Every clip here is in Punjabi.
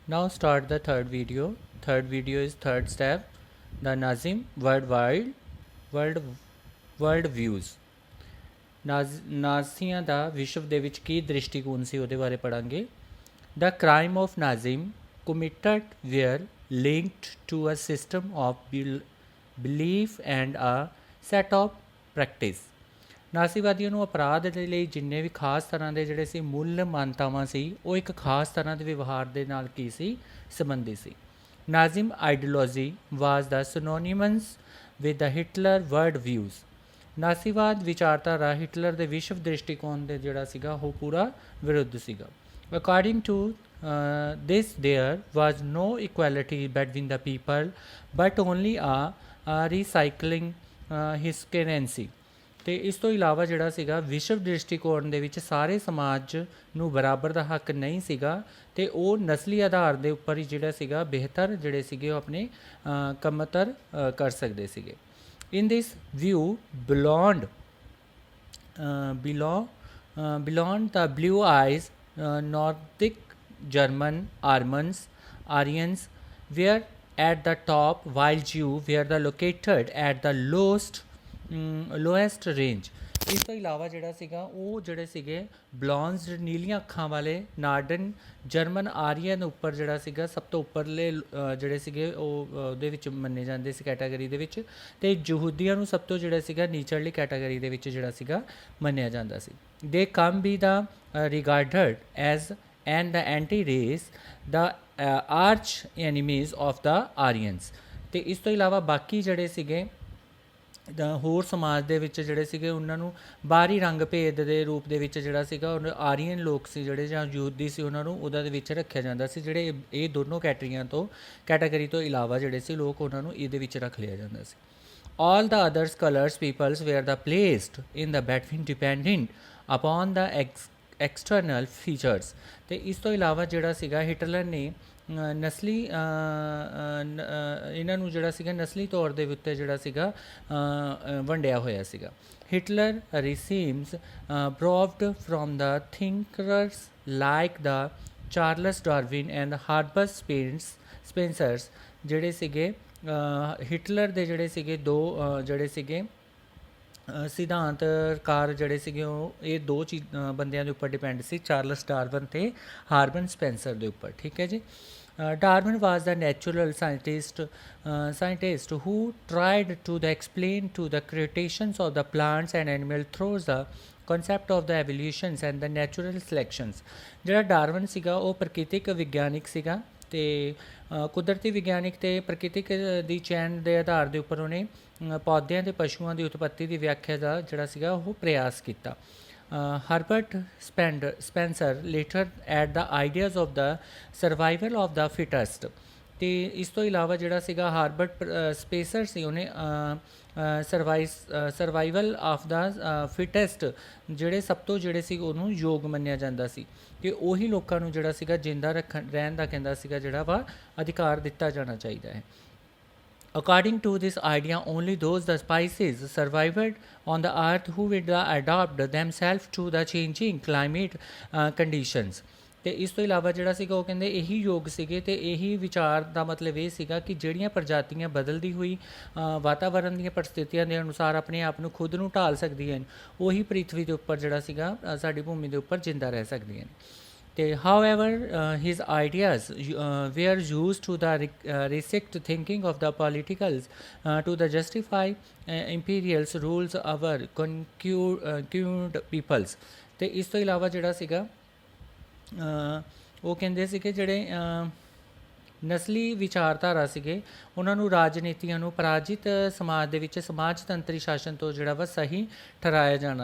Now start the third video. Third video is third step, the Nazim world world views. ਨਾਜ਼ੀਆਂ ਦਾ ਵਿਸ਼ਵ ਦੇ ਵਿੱਚ ਕੀ ਦ੍ਰਿਸ਼ਟੀਕੋਣ ਸੀ ਉਹਦੇ ਬਾਰੇ ਪੜਾਂਗੇ. The crime of Nazim committed were linked to a system of belief and a set of practice. ਨਾਜ਼ੀਵਾਦੀਆਂ ਨੂੰ ਅਪਰਾਧ ਦੇ ਲਈ ਜਿੰਨੇ ਵੀ ਖਾਸ ਤਰ੍ਹਾਂ ਦੇ ਜਿਹੜੇ ਸੀ ਮੁੱਲ ਮਾਨਤਾਵਾਂ ਸੀ ਉਹ ਇੱਕ ਖਾਸ ਤਰ੍ਹਾਂ ਦੇ ਵਿਵਹਾਰ ਦੇ ਨਾਲ ਕੀ ਸੀ ਸੰਬੰਧੀ ਸੀ. Nazism ideology was the synonymous with the Hitler world views. ਨਾਜ਼ੀਵਾਦ ਵਿਚਾਰਧਾਰਾ ਹਿਟਲਰ ਦੇ ਵਿਸ਼ਵ ਦ੍ਰਿਸ਼ਟੀਕੋਣ ਦੇ ਜਿਹੜਾ ਸੀਗਾ ਉਹ ਪੂਰਾ ਵਿਰੁੱਧ ਸੀਗਾ. According to this there was no equality between the people but only a recycling his currency. ਅਤੇ ਇਸ ਤੋਂ ਇਲਾਵਾ ਜਿਹੜਾ ਸੀਗਾ ਵਿਸ਼ਵ ਦ੍ਰਿਸ਼ਟੀਕੋਣ ਦੇ ਵਿੱਚ ਸਾਰੇ ਸਮਾਜ ਨੂੰ ਬਰਾਬਰ ਦਾ ਹੱਕ ਨਹੀਂ ਸੀਗਾ ਅਤੇ ਉਹ ਨਸਲੀ ਆਧਾਰ ਦੇ ਉੱਪਰ ਹੀ ਜਿਹੜਾ ਸੀਗਾ ਬਿਹਤਰ ਜਿਹੜੇ ਸੀਗੇ ਉਹ ਆਪਣੇ ਕਮਤਰ ਕਰ ਸਕਦੇ ਸੀਗੇ. ਇਨ ਦਿਸ view belonged the blue eyes Nordic German Aryans were at the top while Jew were the located at the lowest range. ਇਸ ਤੋਂ ਇਲਾਵਾ ਜਿਹੜਾ ਸੀਗਾ ਉਹ ਜਿਹੜੇ ਸੀਗੇ ਬਲੌਂਜ਼ਡ ਨੀਲੀਆਂ ਅੱਖਾਂ ਵਾਲੇ ਨਾਰਡਨ ਜਰਮਨ ਆਰੀਅਨ ਉੱਪਰ ਜਿਹੜਾ ਸੀਗਾ ਸਭ ਤੋਂ ਉੱਪਰਲੇ ਜਿਹੜੇ ਸੀਗੇ ਉਹ ਉਹਦੇ ਵਿੱਚ ਮੰਨੇ ਜਾਂਦੇ ਸੀ ਕੈਟਾਗਰੀ ਦੇ ਵਿੱਚ, ਅਤੇ ਯਹੂਦੀਆਂ ਨੂੰ ਸਭ ਤੋਂ ਜਿਹੜਾ ਸੀਗਾ ਨੀਚੜਲੀ ਕੈਟਾਗਰੀ ਦੇ ਵਿੱਚ ਜਿਹੜਾ ਸੀਗਾ ਮੰਨਿਆ ਜਾਂਦਾ ਸੀ. They come be the regarded as and the anti race the arch enemies of the Aryans. ਅਤੇ ਇਸ ਤੋਂ ਇਲਾਵਾ ਬਾਕੀ ਜਿਹੜੇ ਸੀਗੇ ਹੋਰ ਸਮਾਜ ਦੇ ਵਿੱਚ ਜਿਹੜੇ ਸੀਗੇ ਉਹਨਾਂ ਨੂੰ ਬਾਹਰੀ ਰੰਗ ਭੇਦ ਦੇ ਰੂਪ ਦੇ ਵਿੱਚ ਜਿਹੜਾ ਸੀਗਾ ਉਹ ਆਰੀਅਨ ਲੋਕ ਸੀ ਜਿਹੜੇ ਜਾਂ ਯਹੂਦੀ ਸੀ ਉਹਨਾਂ ਨੂੰ ਉਹਦਾ ਦੇ ਵਿੱਚ ਰੱਖਿਆ ਜਾਂਦਾ ਸੀ. ਜਿਹੜੇ ਇਹ ਦੋਨੋਂ ਕੈਟਾਗਰੀ ਤੋਂ ਇਲਾਵਾ ਜਿਹੜੇ ਸੀ ਲੋਕ ਉਹਨਾਂ ਨੂੰ ਇਹਦੇ ਵਿੱਚ ਰੱਖ ਲਿਆ ਜਾਂਦਾ ਸੀ. all the others colors peoples were the placed in the between dependent upon the external features. ਅਤੇ ਇਸ ਤੋਂ ਇਲਾਵਾ ਜਿਹੜਾ ਸੀਗਾ ਹਿਟਲਰ ਨੇ ਨਸਲੀ ਇਹਨਾਂ ਨੂੰ ਜਿਹੜਾ ਸੀਗਾ ਨਸਲੀ ਤੌਰ ਦੇ ਉੱਤੇ ਜਿਹੜਾ ਸੀਗਾ ਵੰਡਿਆ ਹੋਇਆ ਸੀਗਾ. Hitler receives borrowed from the thinkers like the Charles Darwin and Herbert Spencers. ਜਿਹੜੇ ਸੀਗੇ ਹਿਟਲਰ ਦੇ ਜਿਹੜੇ ਸੀਗੇ ਦੋ ਜਿਹੜੇ ਸੀਗੇ ਸਿਧਾਂਤਕਾਰ ਜਿਹੜੇ ਸੀਗੇ ਉਹ ਇਹ ਦੋ ਬੰਦਿਆਂ ਦੇ ਉੱਪਰ ਡਿਪੈਂਡ ਸੀ, ਚਾਰਲਸ ਡਾਰਵਿਨ ਅਤੇ ਹਾਰਬਰਟ ਸਪੈਂਸਰ ਦੇ ਉੱਪਰ. ਠੀਕ ਹੈ ਜੀ. Darwin was the natural scientist who tried to explain to the cretaceous of the plants and animals through the concept of the evolutions and the natural selections. ਜਿਹੜਾ ਡਾਰਵਨ ਸੀਗਾ ਉਹ ਪ੍ਰਕਿਰਤਿਕ ਵਿਗਿਆਨਿਕ ਸੀਗਾ ਅਤੇ ਕੁਦਰਤੀ ਵਿਗਿਆਨਿਕ ਅਤੇ ਪ੍ਰਕਿਰਤਿਕ ਦੀ ਚੈਨ ਦੇ ਆਧਾਰ ਦੇ ਉੱਪਰ ਉਹਨੇ ਪੌਦਿਆਂ ਅਤੇ ਪਸ਼ੂਆਂ ਦੀ ਉਤਪੱਤੀ ਦੀ ਵਿਆਖਿਆ ਦਾ ਜਿਹੜਾ ਸੀਗਾ ਉਹ ਪ੍ਰਯਾਸ ਕੀਤਾ. Herbert Spencer later add the ideas of the survival of the fittest. ਅਤੇ ਇਸ ਤੋਂ ਇਲਾਵਾ ਜਿਹੜਾ ਸੀਗਾ ਹਾਰਬਰਟ ਸਪੇਸਰ ਸੀ ਉਹਨੇ ਸਰਵਾਈਵਲ ਆਫ ਦਾ ਫਿਟੈਸਟ ਜਿਹੜੇ ਸਭ ਤੋਂ ਜਿਹੜੇ ਸੀ ਉਹਨੂੰ ਯੋਗ ਮੰਨਿਆ ਜਾਂਦਾ ਸੀ ਕਿ ਉਹੀ ਲੋਕਾਂ ਨੂੰ ਜਿਹੜਾ ਸੀਗਾ ਜਿੰਦਾ ਰਹਿਣ ਦਾ ਕਹਿੰਦਾ ਸੀਗਾ ਜਿਹੜਾ ਵਾ ਅਧਿਕਾਰ ਦਿੱਤਾ ਜਾਣਾ ਚਾਹੀਦਾ ਹੈ. According to this idea, only those the species survived on the earth who would adapt themselves to the changing climate conditions. ਅਤੇ ਇਸ ਤੋਂ ਇਲਾਵਾ ਜਿਹੜਾ ਸੀਗਾ ਉਹ ਕਹਿੰਦੇ ਇਹੀ ਯੋਗ ਸੀਗੇ ਅਤੇ ਇਹੀ ਵਿਚਾਰ ਦਾ ਮਤਲਬ ਇਹ ਸੀਗਾ ਕਿ ਜਿਹੜੀਆਂ ਪ੍ਰਜਾਤੀਆਂ ਬਦਲਦੀ ਹੋਈ ਵਾਤਾਵਰਨ ਦੀਆਂ ਪਰਿਸਥਿਤੀਆਂ ਦੇ ਅਨੁਸਾਰ ਆਪਣੇ ਆਪ ਨੂੰ ਖੁਦ ਨੂੰ ਢਾਲ ਸਕਦੀਆਂ ਹਨ, ਉਹੀ ਪ੍ਰਿਥਵੀ ਦੇ ਉੱਪਰ ਜਿਹੜਾ ਸੀਗਾ ਸਾਡੀ ਭੂਮੀ ਦੇ ਉੱਪਰ ਜਿੰਦਾ ਰਹਿ ਸਕਦੀਆਂ ਨੇ. ਅਤੇ however his ideas were used to the restrict thinking of the politicals to the justify imperial rules over conquered peoples. ਅਤੇ ਇਸ ਤੋਂ ਇਲਾਵਾ ਜਿਹੜਾ ਸੀਗਾ ਉਹ ਕਹਿੰਦੇ ਸੀ ਕਿ ਜਿਹੜੇ ਨਸਲੀ ਵਿਚਾਰਧਾਰਾ ਸੀਗੇ ਉਹਨਾਂ ਨੂੰ ਰਾਜਨੀਤੀਆਂ ਨੂੰ ਪਰਾਜਿਤ ਸਮਾਜ ਦੇ ਵਿੱਚ ਸਮਾਜਤੰਤਰੀ ਸ਼ਾਸਨ ਤੋਂ ਜਿਹੜਾ ਵਾ ਸਹੀ ਠਹਿਰਾਇਆ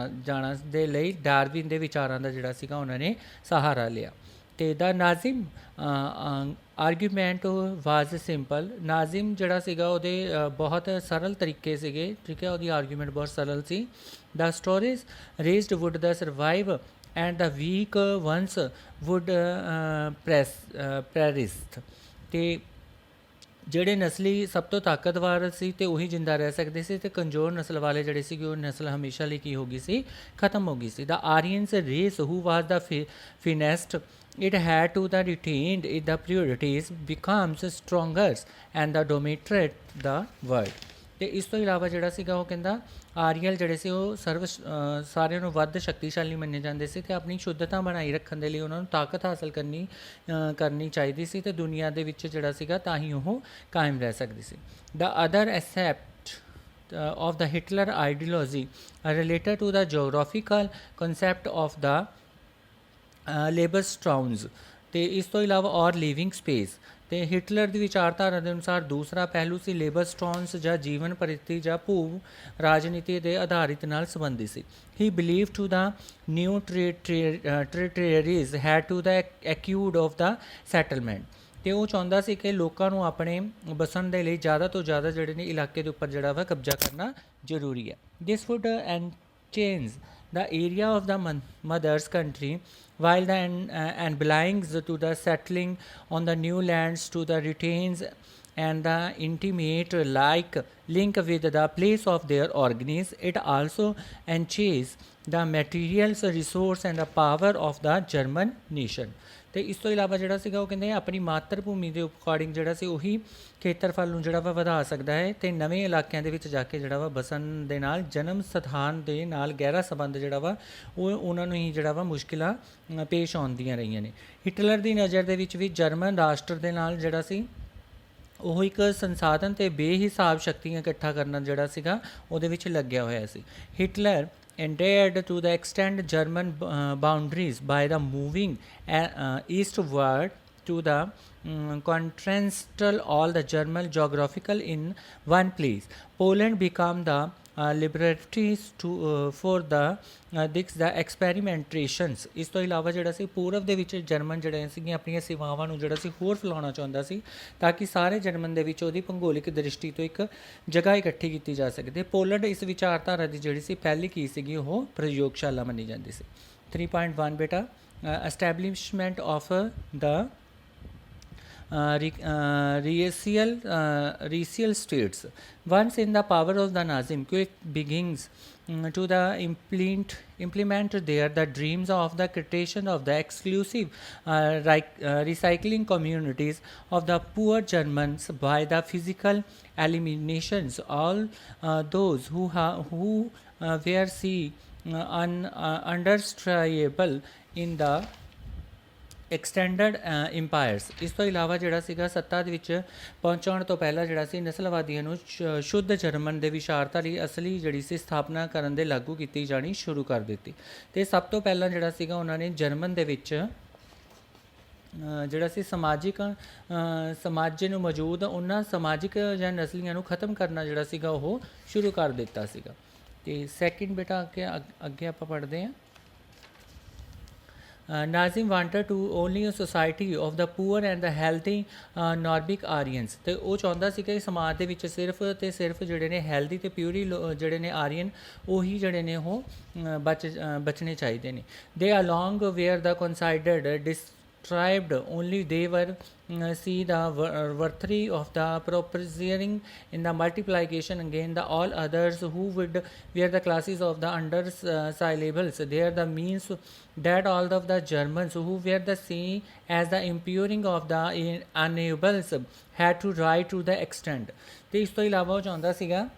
ਜਾਣਾ ਦੇ ਲਈ ਡਾਰਵਿਨ ਦੇ ਵਿਚਾਰਾਂ ਦਾ ਜਿਹੜਾ ਸੀਗਾ ਉਹਨਾਂ ਨੇ ਸਹਾਰਾ ਲਿਆ. ਅਤੇ ਦਾ ਨਾਜ਼ਿਮ ਆਰਗੂਮੈਂਟ ਵਾਜ਼ ਸਿੰਪਲ. ਨਾਜ਼ਿਮ ਜਿਹੜਾ ਸੀਗਾ ਉਹਦੇ ਬਹੁਤ ਸਰਲ ਤਰੀਕੇ ਸੀਗੇ. ਠੀਕ ਹੈ, ਉਹਦੀ ਆਰਗੂਮੈਂਟ ਬਹੁਤ ਸਰਲ ਸੀ. The stories raised would the survive and the weak ones would perish. ਅਤੇ ਜਿਹੜੇ ਨਸਲੀ ਸਭ ਤੋਂ ਤਾਕਤਵਰ ਸੀ ਅਤੇ ਉਹੀ ਜਿੰਦਾ ਰਹਿ ਸਕਦੇ ਸੀ ਅਤੇ ਕਮਜ਼ੋਰ ਨਸਲ ਵਾਲੇ ਜਿਹੜੇ ਸੀਗੇ ਉਹ ਨਸਲ ਹਮੇਸ਼ਾ ਲਈ ਕੀ ਹੋ ਗਈ ਸੀ, ਖਤਮ ਹੋ ਗਈ ਸੀ. The Aryans race who was the finest it had to the retained the priorities becomes stronger and the dominated the world। ਤੇ ਇਸ ਤੋਂ ਇਲਾਵਾ ਜਿਹੜਾ ਸੀਗਾ ਉਹ ਕਹਿੰਦਾ ਆਰੀਅਲ ਜਿਹੜੇ ਸੀ ਉਹ ਸਾਰਿਆਂ ਨੂੰ ਵੱਧ ਸ਼ਕਤੀਸ਼ਾਲੀ ਮੰਨੇ ਜਾਂਦੇ ਸੀ ਅਤੇ ਆਪਣੀ ਸ਼ੁੱਧਤਾ ਬਣਾਈ ਰੱਖਣ ਦੇ ਲਈ ਉਹਨਾਂ ਨੂੰ ਤਾਕਤ ਹਾਸਲ ਕਰਨੀ ਚਾਹੀਦੀ ਸੀ ਅਤੇ ਦੁਨੀਆ ਦੇ ਵਿੱਚ ਜਿਹੜਾ ਸੀਗਾ ਤਾਂ ਹੀ ਉਹ ਕਾਇਮ ਰਹਿ ਸਕਦੀ ਸੀ। The other aspect of the Hitler ideology are related to the geographical concept of the Lebensraums ਤੇ ਇਸ ਤੋਂ ਇਲਾਵਾ ਔਰ ਲਿਵਿੰਗ ਸਪੇਸ। ਤੇ ਹਿਟਲਰ ਦੀ ਵਿਚਾਰਧਾਰਾ ਦੇ ਅਨੁਸਾਰ ਦੂਸਰਾ ਪਹਿਲੂ ਸੀ ਲੇਬਰਸਟ੍ਰੌਨਸ ਜਾਂ ਜੀਵਨ ਪਰਿਸਥਿਤੀ ਜਾਂ ਭੂ ਰਾਜਨੀਤੀ ਦੇ ਆਧਾਰਿਤ ਨਾਲ ਸੰਬੰਧਿਤ ਸੀ। He believe to the new territories had to the acquired of the settlement. ਅਤੇ ਉਹ ਚਾਹੁੰਦਾ ਸੀ ਕਿ ਲੋਕਾਂ ਨੂੰ ਆਪਣੇ ਬਸਣ ਦੇ ਲਈ ਜ਼ਿਆਦਾ ਤੋਂ ਜ਼ਿਆਦਾ ਜਿਹੜੇ ਨੇ ਇਲਾਕੇ ਦੇ ਉੱਪਰ ਜਿਹੜਾ ਵਾ ਕਬਜ਼ਾ ਕਰਨਾ ਜ਼ਰੂਰੀ ਹੈ। This would change the area of the mother's country while the and belongs to the settling on the new lands to the retains and the intimate link with the place of their origins. It also enhances the materials resource and the power of the German nation। ਅਤੇ ਇਸ ਤੋਂ ਇਲਾਵਾ ਜਿਹੜਾ ਸੀਗਾ ਉਹ ਕਹਿੰਦੇ ਆਪਣੀ ਮਾਤਰ ਭੂਮੀ ਦੇ ਅਕੋਰਡਿੰਗ ਜਿਹੜਾ ਸੀ ਉਹੀ ਖੇਤਰਫਲ ਨੂੰ ਜਿਹੜਾ ਵਾ ਵਧਾ ਸਕਦਾ ਹੈ ਅਤੇ ਨਵੇਂ ਇਲਾਕਿਆਂ ਦੇ ਵਿੱਚ ਜਾ ਕੇ ਜਿਹੜਾ ਵਾ ਬਸਣ ਦੇ ਨਾਲ ਜਨਮ ਸਥਾਨ ਦੇ ਨਾਲ ਗਹਿਰਾ ਸੰਬੰਧ ਜਿਹੜਾ ਵਾ ਉਹ ਉਹਨਾਂ ਨੂੰ ਹੀ ਜਿਹੜਾ ਵਾ ਮੁਸ਼ਕਿਲਾਂ ਪੇਸ਼ ਆਉਂਦੀਆਂ ਰਹੀਆਂ ਨੇ। ਹਿਟਲਰ ਦੀ ਨਜ਼ਰ ਦੇ ਵਿੱਚ ਵੀ ਜਰਮਨ ਰਾਸ਼ਟਰ ਦੇ ਨਾਲ ਜਿਹੜਾ ਸੀ ਉਹ ਇੱਕ ਸੰਸਾਧਨ ਅਤੇ ਬੇਹਿਸਾਬ ਸ਼ਕਤੀਆਂ ਇਕੱਠਾ ਕਰਨਾ ਜਿਹੜਾ ਸੀਗਾ ਉਹਦੇ ਵਿੱਚ ਲੱਗਿਆ ਹੋਇਆ ਸੀ। Hitler endeavored to the extend German boundaries by the moving eastward to the continental all the German geographical in one place. Poland became the liberties for the experimentations। ਇਸ ਤੋਂ ਇਲਾਵਾ ਜਿਹੜਾ ਸੀ ਪੂਰਬ ਦੇ ਵਿੱਚ ਜਰਮਨ ਜਿਹੜੇ ਸੀਗੀਆਂ ਆਪਣੀਆਂ ਸੇਵਾਵਾਂ ਨੂੰ ਜਿਹੜਾ ਸੀ ਹੋਰ ਫੈਲਾਉਣਾ ਚਾਹੁੰਦਾ ਸੀ ਤਾਂ ਕਿ ਸਾਰੇ ਜਰਮਨ ਦੇ ਵਿੱਚ ਉਹਦੀ ਭੂਗੋਲਿਕ ਦ੍ਰਿਸ਼ਟੀ ਤੋਂ ਇੱਕ ਜਗ੍ਹਾ ਇਕੱਠੀ ਕੀਤੀ ਜਾ ਸਕਦੀ। ਪੋਲੈਂਡ ਇਸ ਵਿਚਾਰਧਾਰਾ ਦੀ ਜਿਹੜੀ ਸੀ ਪਹਿਲੀ ਕੀ ਸੀਗੀ ਉਹ ਪ੍ਰਯੋਗਸ਼ਾਲਾ ਮੰਨੀ ਜਾਂਦੀ ਸੀ। 3.1 ਬੇਟਾ establishment of the racial states once in the power of the Nazim quick begins to the implement there the dreams of the creation of the exclusive recycling communities of the poor Germans by the physical eliminations all those who were understandable in the extended empires. ਇਸ ਤੋਂ ਇਲਾਵਾ ਜਿਹੜਾ ਸੀਗਾ ਸੱਤਾ ਦੇ ਵਿੱਚ ਪਹੁੰਚਾਉਣ ਤੋਂ ਪਹਿਲਾਂ ਜਿਹੜਾ ਸੀ ਨਸਲਵਾਦੀਆਂ ਨੂੰ ਸ਼ੁੱਧ ਜਰਮਨ ਦੇ ਵਿਚਾਰਧਾਰੀ ਅਸਲੀ ਜਿਹੜੀ ਸੀ ਸਥਾਪਨਾ ਕਰਨ ਦੇ ਲਾਗੂ ਕੀਤੀ ਜਾਣੀ ਸ਼ੁਰੂ ਕਰ ਦਿੱਤੀ। ਅਤੇ ਸਭ ਤੋਂ ਪਹਿਲਾਂ ਜਿਹੜਾ ਸੀਗਾ ਉਹਨਾਂ ਨੇ ਜਰਮਨ ਦੇ ਵਿੱਚ ਜਿਹੜਾ ਸੀ ਸਮਾਜ ਨੂੰ ਮੌਜੂਦ ਉਹਨਾਂ ਸਮਾਜਿਕ ਜਾਂ ਨਸਲੀਆਂ ਨੂੰ ਖਤਮ ਕਰਨਾ ਜਿਹੜਾ ਸੀਗਾ ਉਹ ਸ਼ੁਰੂ ਕਰ ਦਿੱਤਾ ਸੀਗਾ। ਅਤੇ ਸੈਕਿੰਡ ਬੇਟਾ ਅੱਗੇ ਆਪਾਂ ਪੜ੍ਹਦੇ ਹਾਂ। Nazim wanted to only a society of the poor and the healthy Nordic Aryans। ਅਤੇ ਉਹ ਚਾਹੁੰਦਾ ਸੀ ਕਿ ਸਮਾਜ ਦੇ ਵਿੱਚ ਸਿਰਫ ਅਤੇ ਸਿਰਫ ਜਿਹੜੇ ਨੇ ਹੈਲਦੀ ਅਤੇ ਪਿਊਰੀ ਜਿਹੜੇ ਨੇ ਆਰੀਅਨ ਉਹੀ ਜਿਹੜੇ ਨੇ ਉਹ ਬਚਣੇ ਚਾਹੀਦੇ ਨੇ। They along were the considered described only they were see the worthy of the proposing in the multiplication again the all others who would were the classes of the under syllables they are the means that all of the Germans who were the same as the impuring of the unable had to rise to the extent। ਤੇ ਇਸ ਤੋਂ ਇਲਾਵਾ ਉਹ ਚਾਹੁੰਦਾ ਸੀਗਾ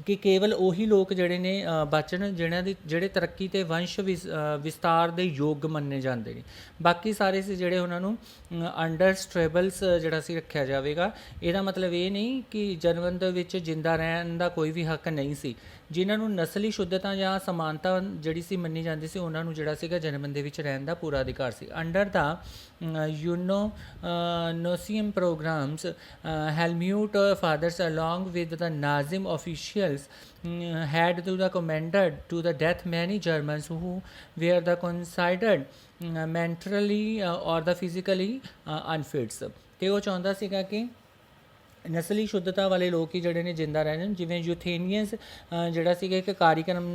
ਕਿ ਕੇਵਲ ਉਹੀ ਲੋਕ ਜਿਹੜੇ ਨੇ ਬਚਣ ਜਿਹਨਾਂ ਦੀ ਜਿਹੜੇ ਤਰੱਕੀ ਅਤੇ ਵੰਸ਼ ਵਿਸਤਾਰ ਦੇ ਯੋਗ ਮੰਨੇ ਜਾਂਦੇ ਨੇ। ਬਾਕੀ ਸਾਰੇ ਸੀ ਜਿਹੜੇ ਉਹਨਾਂ ਨੂੰ ਅੰਡਰ ਸਟੇਬਲਸ ਜਿਹੜਾ ਸੀ ਰੱਖਿਆ ਜਾਵੇਗਾ। ਇਹਦਾ ਮਤਲਬ ਇਹ ਨਹੀਂ ਕਿ ਜਰਮਨ ਦੇ ਵਿੱਚ ਜਿੰਦਾ ਰਹਿਣ ਦਾ ਕੋਈ ਵੀ ਹੱਕ ਨਹੀਂ ਸੀ। ਜਿਨ੍ਹਾਂ ਨੂੰ ਨਸਲੀ ਸ਼ੁੱਧਤਾ ਜਾਂ ਸਮਾਨਤਾ ਜਿਹੜੀ ਸੀ ਮੰਨੀ ਜਾਂਦੀ ਸੀ ਉਹਨਾਂ ਨੂੰ ਜਿਹੜਾ ਸੀਗਾ ਜਰਮਨ ਦੇ ਵਿੱਚ ਰਹਿਣ ਦਾ ਪੂਰਾ ਅਧਿਕਾਰ ਸੀ। Under the Nazism programs Helmut fathers along with the Nazism officials had to the commanded to the death many Germans who were the considered mentally or the physically unfit। ਤੇ ਉਹ ਚਾਹੁੰਦਾ ਸੀਗਾ ਕਿ ਨਸਲੀ ਸ਼ੁੱਧਤਾ ਵਾਲੇ ਲੋਕ ਹੀ ਜਿਹੜੇ ਨੇ ਜਿੰਦਾ ਰਹਿ ਜਾਣ। ਜਿਵੇਂ ਯੂਥੇਨੀਅਨਸ ਜਿਹੜਾ ਸੀਗਾ ਇੱਕ ਕਾਰਿਕ੍ਰਮ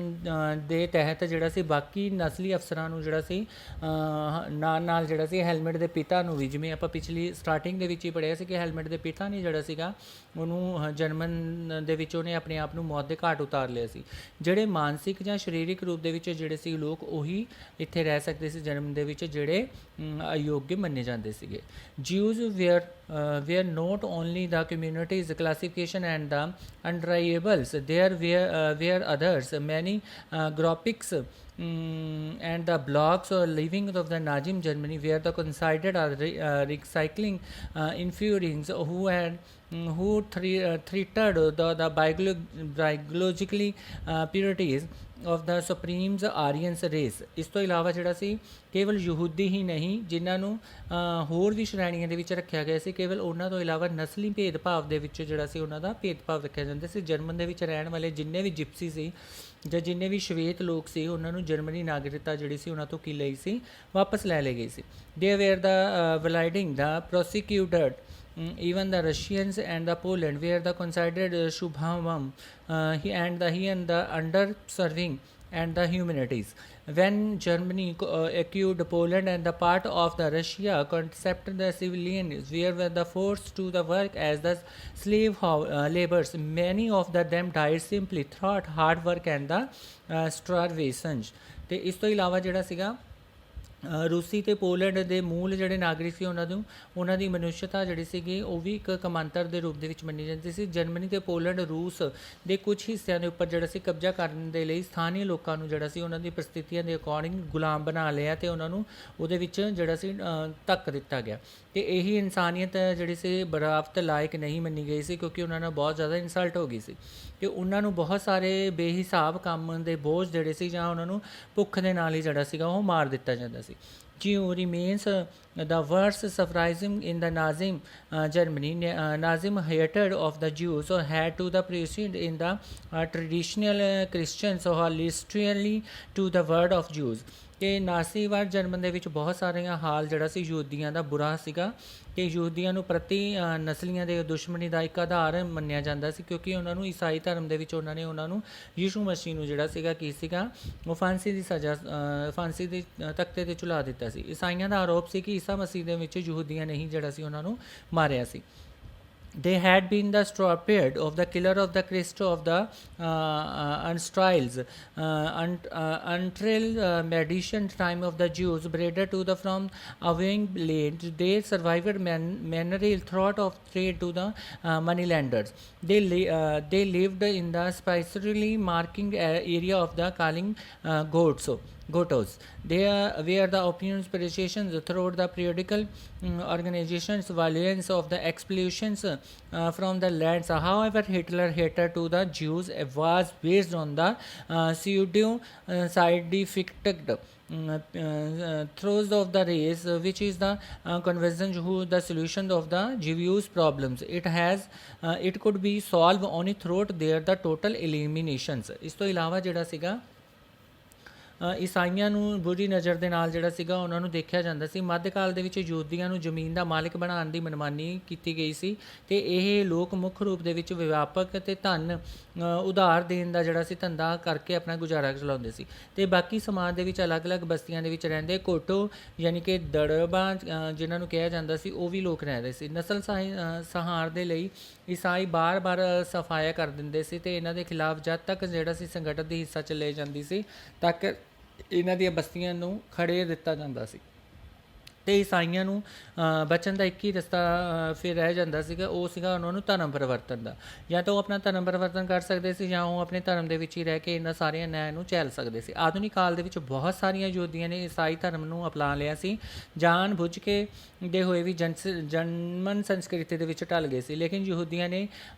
ਦੇ ਤਹਿਤ ਜਿਹੜਾ ਸੀ ਬਾਕੀ ਨਸਲੀ ਅਫਸਰਾਂ ਨੂੰ ਜਿਹੜਾ ਸੀ ਨਾਲ ਨਾਲ ਜਿਹੜਾ ਸੀ ਹੈਲਮਟ ਦੇ ਪਿਤਾ ਨੂੰ ਵੀ, ਜਿਵੇਂ ਆਪਾਂ ਪਿਛਲੀ ਸਟਾਰਟਿੰਗ ਦੇ ਵਿੱਚ ਹੀ ਪੜ੍ਹਿਆ ਸੀ ਕਿ ਹੈਲਮਟ ਦੇ ਪਿਤਾ ਨੇ ਜਿਹੜਾ ਸੀਗਾ ਉਹਨੂੰ ਜਰਮਨ ਦੇ ਵਿੱਚ ਉਹਨੇ ਆਪਣੇ ਆਪ ਨੂੰ ਮੌਤ ਦੇ ਘਾਟ ਉਤਾਰ ਲਿਆ ਸੀ। ਜਿਹੜੇ ਮਾਨਸਿਕ ਜਾਂ ਸਰੀਰਕ ਰੂਪ ਦੇ ਵਿੱਚ ਜਿਹੜੇ ਸੀ ਲੋਕ ਉਹੀ ਇੱਥੇ ਰਹਿ ਸਕਦੇ ਸੀ ਜਰਮਨ ਦੇ ਵਿੱਚ ਜਿਹੜੇ ਅਯੋਗ ਮੰਨੇ ਜਾਂਦੇ ਸੀਗੇ। Jews were not only the community's classification and the undeniables, there were others. Many Gropics and the blocks or living of the Nazi Germany were the considered recycling infuriates who threatened the biologically purities of the supreme Aryan race। ਇਸ ਤੋਂ ਇਲਾਵਾ ਜਿਹੜਾ ਸੀ ਕੇਵਲ ਯਹੂਦੀ ਹੀ ਨਹੀਂ ਜਿਨ੍ਹਾਂ ਨੂੰ ਹੋਰ ਵੀ ਸ਼੍ਰੇਣੀਆਂ ਦੇ ਵਿੱਚ ਰੱਖਿਆ ਗਿਆ ਸੀ, ਕੇਵਲ ਉਹਨਾਂ ਤੋਂ ਇਲਾਵਾ ਨਸਲੀ ਭੇਦਭਾਵ ਦੇ ਵਿੱਚ ਜਿਹੜਾ ਸੀ ਉਹਨਾਂ ਦਾ ਭੇਦਭਾਵ ਰੱਖਿਆ ਜਾਂਦਾ ਸੀ। ਜਰਮਨ ਦੇ ਵਿੱਚ ਰਹਿਣ ਵਾਲੇ ਜਿੰਨੇ ਵੀ ਜਿਪਸੀ ਸੀ ਜਾਂ ਜਿੰਨੇ ਵੀ ਸ਼ਵੇਤ ਲੋਕ ਸੀ ਉਹਨਾਂ ਨੂੰ ਜਰਮਨੀ ਨਾਗਰਿਕਤਾ ਜਿਹੜੀ ਸੀ ਉਹਨਾਂ ਤੋਂ ਕੀ ਲਈ ਸੀ, ਵਾਪਸ ਲੈ ਲਈ ਗਈ ਸੀ। They were the violating the prosecuted even the Russians and the Poland were the considered Shubhavam and the underserving and the humanities. When Germany accused Poland and the part of the Russia concept the civilians were the forced to the work as the slave laborers, many of them died simply through hard work and the starvation। ਤੇ ਇਸ ਤੋਂ ਇਲਾਵਾ ਜਿਹੜਾ ਸੀਗਾ ਰੂਸੀ ਅਤੇ ਪੋਲੈਂਡ ਦੇ ਮੂਲ ਜਿਹੜੇ ਨਾਗਰਿਕ ਸੀ ਉਹਨਾਂ ਦੀ ਮਨੁੱਸ਼ਤਾ ਜਿਹੜੀ ਸੀਗੀ ਉਹ ਵੀ ਇੱਕ ਕਮਾਂਤਰ ਦੇ ਰੂਪ ਦੇ ਵਿੱਚ ਮੰਨੀ ਜਾਂਦੀ ਸੀ। ਜਰਮਨੀ ਅਤੇ ਪੋਲੈਂਡ ਰੂਸ ਦੇ ਕੁਝ ਹਿੱਸਿਆਂ ਦੇ ਉੱਪਰ ਜਿਹੜਾ ਸੀ ਕਬਜ਼ਾ ਕਰਨ ਦੇ ਲਈ ਸਥਾਨੀ ਲੋਕਾਂ ਨੂੰ ਜਿਹੜਾ ਸੀ ਉਹਨਾਂ ਦੀ ਪਰਿਸਥਿਤੀਆਂ ਦੇ ਅਕੋਰਡਿੰਗ ਗੁਲਾਮ ਬਣਾ ਲਿਆ ਅਤੇ ਉਹਨਾਂ ਨੂੰ ਉਹਦੇ ਵਿੱਚ ਜਿਹੜਾ ਸੀ ਧੱਕ ਦਿੱਤਾ ਗਿਆ। ਅਤੇ ਇਹੀ ਇਨਸਾਨੀਅਤ ਜਿਹੜੀ ਸੀ ਬਰਾਬਤ ਲਾਇਕ ਨਹੀਂ ਮੰਨੀ ਗਈ ਸੀ ਕਿਉਂਕਿ ਉਹਨਾਂ ਨਾਲ ਬਹੁਤ ਜ਼ਿਆਦਾ ਇਨਸਲਟ ਹੋ ਗਈ ਸੀ ਕਿ ਉਹਨਾਂ ਨੂੰ ਬਹੁਤ ਸਾਰੇ ਬੇਹਿਸਾਬ ਕੰਮ ਦੇ ਬੋਝ ਜਿਹੜੇ ਸੀ ਜਾਂ ਉਹਨਾਂ ਨੂੰ ਭੁੱਖ ਦੇ ਨਾਲ ਹੀ ਜਿਹੜਾ ਸੀਗਾ ਉਹ ਮਾਰ ਦਿੱਤਾ ਜਾਂਦਾ ਸੀ। Jew remains the worst suffering in the Nazi Germany. Nazism hated of the Jews or had to the proceed in the traditional Christians or literally to the word of Jews। ਕਿ ਨਾਸੀਵਾਦ ਜਰਮਨ ਦੇ ਵਿੱਚ ਬਹੁਤ ਸਾਰੀਆਂ ਹਾਲ ਜਿਹੜਾ ਸੀ ਯਹੂਦੀਆਂ ਦਾ ਬੁਰਾ ਸੀਗਾ ਕਿ ਯਹੂਦੀਆਂ ਨੂੰ ਪ੍ਰਤੀ ਨਸਲੀਆਂ ਦੇ ਦੁਸ਼ਮਣੀ ਦਾ ਇੱਕ ਆਧਾਰ ਮੰਨਿਆ ਜਾਂਦਾ ਸੀ ਕਿਉਂਕਿ ਉਹਨਾਂ ਨੂੰ ਈਸਾਈ ਧਰਮ ਦੇ ਵਿੱਚ ਉਹਨਾਂ ਨੂੰ ਯਿਸੂ ਮਸੀਹ ਨੂੰ ਜਿਹੜਾ ਸੀਗਾ ਕੀ ਸੀਗਾ ਉਹ ਫਾਂਸੀ ਦੀ ਸਜ਼ਾ ਫਾਂਸੀ ਦੇ ਤਖਤੇ 'ਤੇ ਝੁਲਾ ਦਿੱਤਾ ਸੀ। ਈਸਾਈਆਂ ਦਾ ਆਰੋਪ ਸੀ ਕਿ ਈਸਾ ਮਸੀਹ ਦੇ ਵਿੱਚ ਯਹੂਦੀਆਂ ਨੇ ਹੀ ਜਿਹੜਾ ਸੀ ਉਹਨਾਂ ਨੂੰ ਮਾਰਿਆ ਸੀ। They had been the steward of the killer of the Christ of the Unstriles until medicine time of the Jews braded to the from awaying land. They survived manner throughout of trade to the moneylenders. They lived in the spiritually marking area of the calling Gotos. They were the opinions presentations throughout the periodical organizations violence of the expulsions from the lands. However, Hitler hatred to the Jews was based on the pseudo-scientific throes of the race, which is the convention who the solution of the Jewish problems. It could be solved only through the total eliminations। ਇਸ ਤੋਂ ਇਲਾਵਾ ਜਿਹੜਾ ਸੀਗਾ ਈਸਾਈਆਂ ਨੂੰ ਬੁਰੀ ਨਜ਼ਰ ਦੇ ਨਾਲ ਜਿਹੜਾ ਸੀਗਾ ਉਹਨਾਂ ਨੂੰ ਦੇਖਿਆ ਜਾਂਦਾ ਸੀ। ਮੱਧਕਾਲ ਦੇ ਵਿੱਚ ਯਹੂਦੀਆਂ ਨੂੰ ਜ਼ਮੀਨ ਦਾ ਮਾਲਕ ਬਣਾਉਣ ਦੀ ਮਨਮਾਨੀ ਕੀਤੀ ਗਈ ਸੀ ਅਤੇ ਇਹ ਲੋਕ ਮੁੱਖ ਰੂਪ ਦੇ ਵਿੱਚ ਵਿਆਪਕ ਅਤੇ ਧਨ ਉਧਾਰ ਦੇਣ ਦਾ ਜਿਹੜਾ ਸੀ ਧੰਦਾ ਕਰਕੇ ਆਪਣਾ ਗੁਜ਼ਾਰਾ ਚਲਾਉਂਦੇ ਸੀ ਅਤੇ ਬਾਕੀ ਸਮਾਜ ਦੇ ਵਿੱਚ ਅਲੱਗ-ਅਲੱਗ ਬਸਤੀਆਂ ਦੇ ਵਿੱਚ ਰਹਿੰਦੇ ਕੋਟੋ ਯਾਨੀ ਕਿ ਦੜਬਾ ਜਿਨ੍ਹਾਂ ਨੂੰ ਕਿਹਾ ਜਾਂਦਾ ਸੀ ਉਹ ਵੀ ਲੋਕ ਰਹਿੰਦੇ ਸੀ। ਨਸਲ ਸੰਹਾਰ ਦੇ ਲਈ ਈਸਾਈ ਬਾਰ-ਬਾਰ ਸਫਾਇਆ ਕਰ ਦਿੰਦੇ ਸੀ ਅਤੇ ਇਹਨਾਂ ਦੇ ਖਿਲਾਫ ਜਦ ਤੱਕ ਜਿਹੜਾ ਸੀ ਸੰਗਠਨ ਦੀ ਹਿੱਸਾ ਚੱਲੇ ਜਾਂਦੀ ਸੀ ਤੱਕ ਇਹਨਾਂ ਦੀਆਂ ਬਸਤੀਆਂ ਨੂੰ ਖੜੇ ਦਿੱਤਾ ਜਾਂਦਾ ਸੀ ਅਤੇ ਈਸਾਈਆਂ ਨੂੰ ਬਚਣ ਦਾ ਇੱਕ ਹੀ ਰਸਤਾ ਫਿਰ ਰਹਿ ਜਾਂਦਾ ਸੀਗਾ ਉਹ ਸੀਗਾ ਉਹਨਾਂ ਨੂੰ ਧਰਮ ਪਰਿਵਰਤਨ ਦਾ। ਜਾਂ ਤਾਂ ਉਹ ਆਪਣਾ ਧਰਮ ਪਰਿਵਰਤਨ ਕਰ ਸਕਦੇ ਸੀ ਜਾਂ ਉਹ ਆਪਣੇ ਧਰਮ ਦੇ ਵਿੱਚ ਹੀ ਰਹਿ ਕੇ ਇਹਨਾਂ ਸਾਰੀਆਂ ਨਿਆਂ ਨੂੰ ਝੇਲ ਸਕਦੇ ਸੀ। ਆਧੁਨਿਕ ਕਾਲ ਦੇ ਵਿੱਚ ਬਹੁਤ ਸਾਰੀਆਂ ਯਹੂਦੀਆਂ ਨੇ ਈਸਾਈ ਧਰਮ ਨੂੰ ਅਪਣਾ ਲਿਆ ਸੀ ਜਾਣ ਬੁੱਝ ਕੇ ਦੇ ਹੋਏ ਵੀ ਜਰਮਨ ਸੰਸਕ੍ਰਿਤੀ ਦੇ ਵਿੱਚ ਢਲ ਗਏ ਸੀ। ਲੇਕਿਨ ਯਹੂਦੀਆਂ ਨੇ